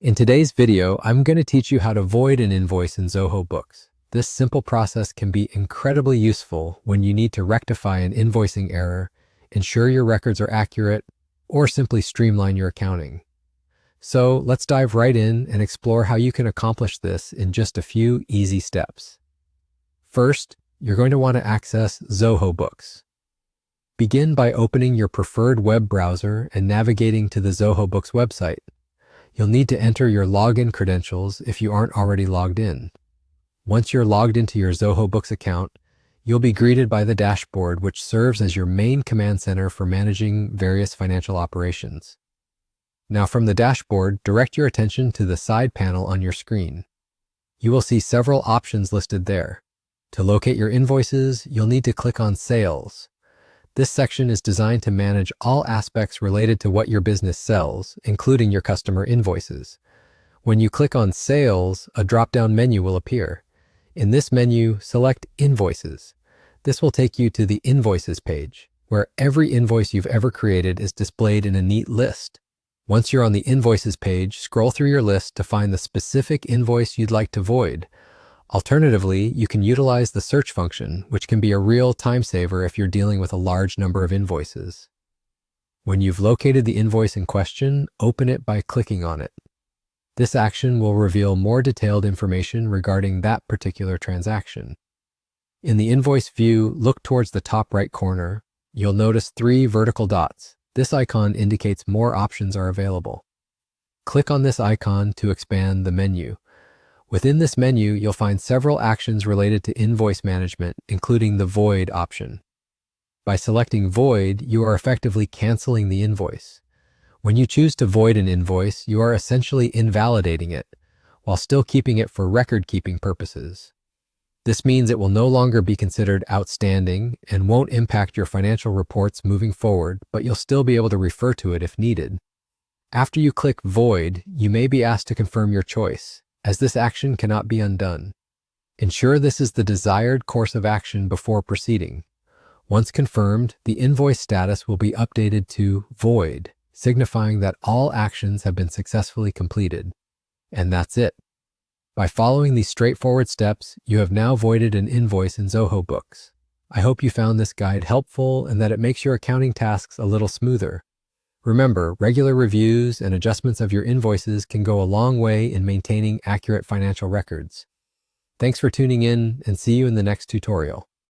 In today's video, I'm going to teach you how to void an invoice in Zoho Books. This simple process can be incredibly useful when you need to rectify an invoicing error, ensure your records are accurate, or simply streamline your accounting. So let's dive right in and explore how you can accomplish this in just a few easy steps. First, you're going to want to access Zoho Books. Begin by opening your preferred web browser and navigating to the Zoho Books website. You'll need to enter your login credentials if you aren't already logged in. Once you're logged into your Zoho Books account, you'll be greeted by the dashboard, which serves as your main command center for managing various financial operations. Now from the dashboard, direct your attention to the side panel on your screen. You will see several options listed there. To locate your invoices, you'll need to click on Sales. This section is designed to manage all aspects related to what your business sells, including your customer invoices. When you click on Sales, a drop-down menu will appear. In this menu, select Invoices. This will take you to the Invoices page, where every invoice you've ever created is displayed in a neat list. Once you're on the Invoices page, scroll through your list to find the specific invoice you'd like to void. Alternatively, you can utilize the search function, which can be a real time saver if you're dealing with a large number of invoices. When you've located the invoice in question, open it by clicking on it. This action will reveal more detailed information regarding that particular transaction. In the invoice view, look towards the top right corner. You'll notice 3 vertical dots. This icon indicates more options are available. Click on this icon to expand the menu. Within this menu, you'll find several actions related to invoice management, including the Void option. By selecting Void, you are effectively canceling the invoice. When you choose to void an invoice, you are essentially invalidating it, while still keeping it for record-keeping purposes. This means it will no longer be considered outstanding and won't impact your financial reports moving forward, but you'll still be able to refer to it if needed. After you click Void, you may be asked to confirm your choice, as this action cannot be undone. Ensure this is the desired course of action before proceeding. Once confirmed, the invoice status will be updated to Void, signifying that all actions have been successfully completed. And that's it. By following these straightforward steps, you have now voided an invoice in Zoho Books. I hope you found this guide helpful and that it makes your accounting tasks a little smoother. Remember, regular reviews and adjustments of your invoices can go a long way in maintaining accurate financial records. Thanks for tuning in, and see you in the next tutorial.